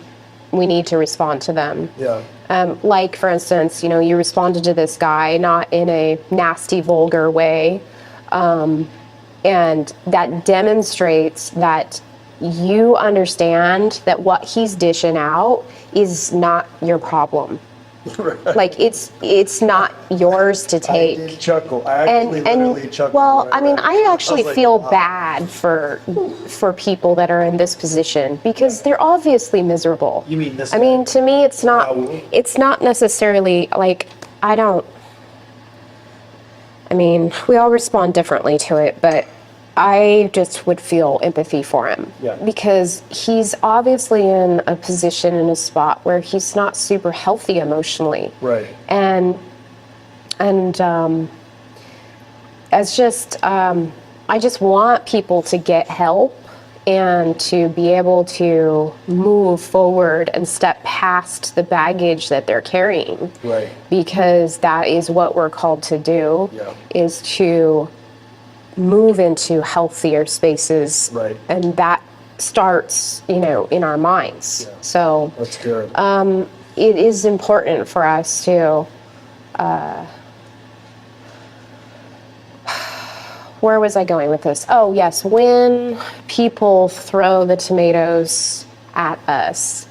we need to respond to them. Yeah. Like, for instance, you responded to this guy not in a nasty, vulgar way. And that demonstrates that you understand that what he's dishing out is not your problem. Right. Like, it's not yours to I take. did chuckle. I actually literally chuckled. Well, right I mean, there. I actually was like, feel wow. bad for people that are in this position, because they're obviously miserable. You mean this I guy? mean, to me, it's not necessarily like, we all respond differently to it, but I just would feel empathy for him. Yeah. Because he's obviously in a position, in a spot where he's not super healthy emotionally. Right. And as just, I just want people to get help and to be able to move forward and step past the baggage that they're carrying. Right. Because that is what we're called to do, Yeah. is to move into healthier spaces. Right. And that starts, in our minds. Yeah. So That's good. it is important for us to, where was I going with this? Oh, yes, when people throw the tomatoes at us,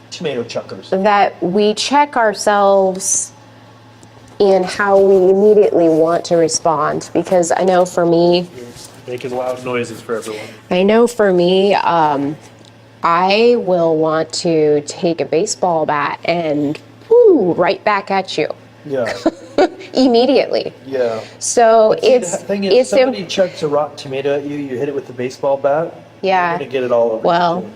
Tomato chuckers. that we check ourselves in how we immediately want to respond. Because I know for me, Making loud noises for everyone. I will want to take a baseball bat and whoo, right back at you Yeah. immediately. Yeah. So See, it's the thing is, it's somebody chucks a rotten tomato at you, you hit it with the baseball bat, Yeah. you're gonna get it all over. Well, you.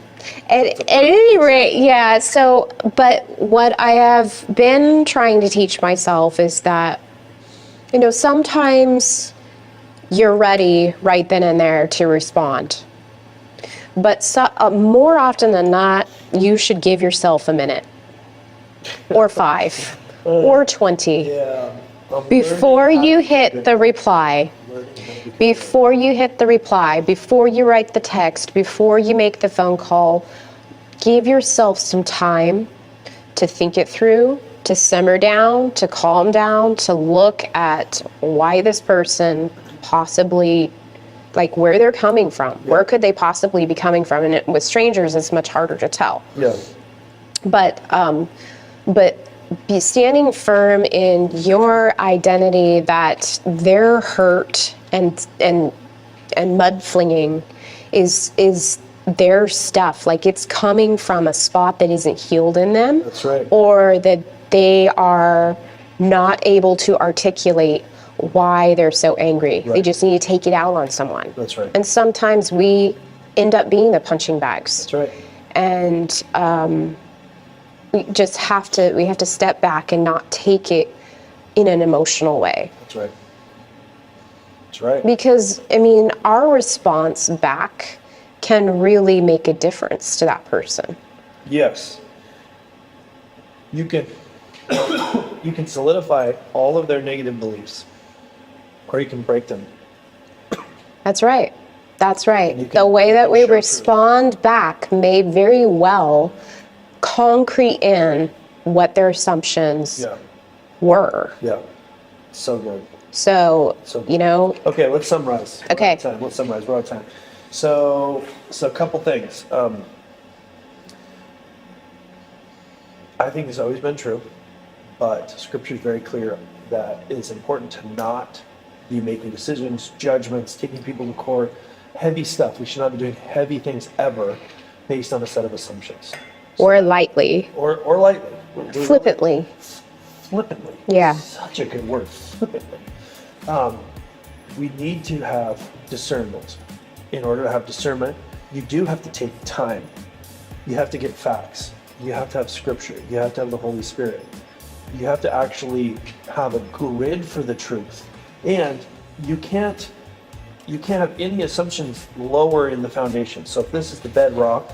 at any rate, yeah. So, but what I have been trying to teach myself is that Sometimes you're ready right then and there to respond. But more often than not, you should give yourself a minute or 5 or 20 before you hit the reply. Before you hit the reply, before you write the text, before you make the phone call, give yourself some time to think it through, to simmer down, to calm down, to look at why this person possibly, like where they're coming from. Where could they possibly be coming from? And with strangers, it's much harder to tell. Yeah. But be standing firm in your identity that their hurt and mudflinging is their stuff. Like it's coming from a spot that isn't healed in them. That's right. Or that they are not able to articulate why they're so angry. Right. They just need to take it out on someone. That's right. And sometimes we end up being the punching bags. That's right. And we have to step back and not take it in an emotional way. That's right. That's right. Because, our response back can really make a difference to that person. Yes. You can solidify all of their negative beliefs, or you can break them. That's right. That's right. The way that we respond back may very well concrete in what their assumptions were. Yeah. So good. So, Okay, let's summarize. Okay. Let's summarize. We're out of time. So a couple things. I think it's always been true, but Scripture is very clear that it's important to not be making decisions, judgments, taking people to court, heavy stuff. We should not be doing heavy things ever based on a set of assumptions. Or lightly. Or lightly. Flippantly. Flippantly. Yeah. Such a good word, flippantly. We need to have discernment. In order to have discernment, you do have to take time. You have to get facts. You have to have Scripture. You have to have the Holy Spirit. You have to actually have a grid for the truth. And you can't have any assumptions lower in the foundation. So if this is the bedrock,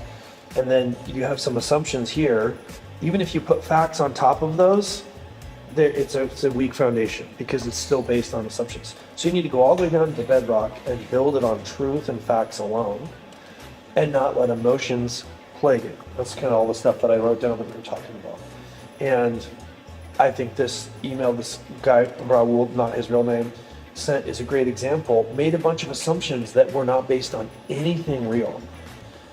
and then you have some assumptions here, even if you put facts on top of those, it's a weak foundation because it's still based on assumptions. So you need to go all the way down to the bedrock and build it on truth and facts alone, and not let emotions plague it. That's kind of all the stuff that I wrote down that we were talking about. And I think this email, this guy, Raul, not his real name, sent is a great example, made a bunch of assumptions that were not based on anything real.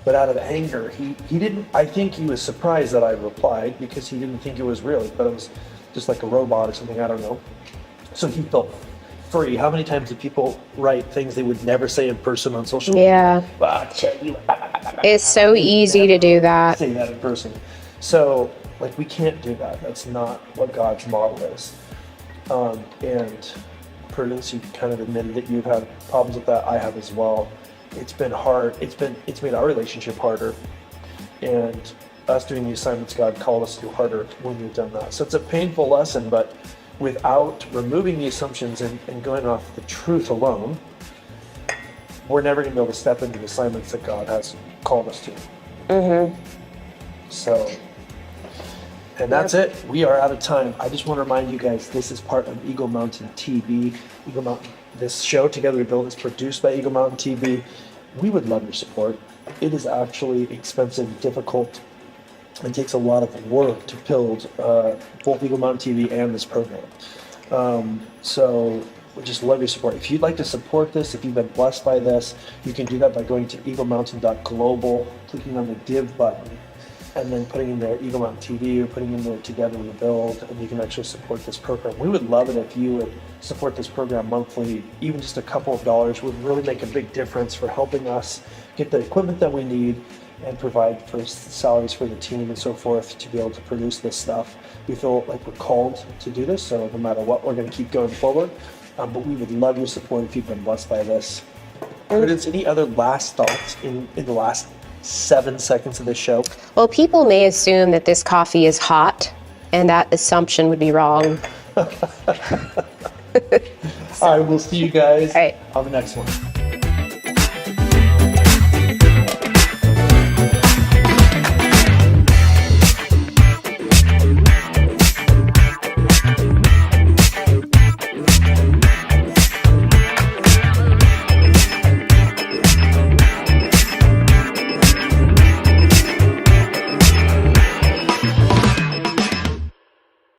But out of anger, he didn't, I think he was surprised that I replied because he didn't think it was real. But it was just like a robot or something, I don't know. So he felt free. How many times do people write things they would never say in person on social media? Yeah. It's so easy to do that. Say that in person. So, we can't do that. That's not what God's model is. And Prudence, you kind of admitted that you've had problems with that. I have as well. It's been hard. It's made our relationship harder. And us doing the assignments God called us to do harder when we've done that. So it's a painful lesson, but without removing the assumptions and going off the truth alone, we're never going to be able to step into the assignments that God has called us to. Mm-hmm. So, and that's it. We are out of time. I just want to remind you guys, this is part of Eagle Mountain TV. Eagle Mountain, this show, Together We Build, is produced by Eagle Mountain TV. We would love your support. It is actually expensive, difficult. It takes a lot of work to build both Eagle Mountain TV and this program. So we just love your support. If you'd like to support this, if you've been blessed by this, you can do that by going to eaglemountain.global, clicking on the Give button, and then putting in there Eagle Mountain TV or putting in there Together We Build, and you can actually support this program. We would love it if you would support this program monthly. Even just a couple of dollars would really make a big difference for helping us get the equipment that we need and provide for salaries for the team and so forth to be able to produce this stuff. We feel like we're called to do this, so no matter what, we're going to keep going forward. But we would love your support if you've been blessed by this. Prudence, any other last thoughts in the last 7 seconds of this show? Well, people may assume that this coffee is hot, and that assumption would be wrong. All right, we'll see you guys All right. on the next one.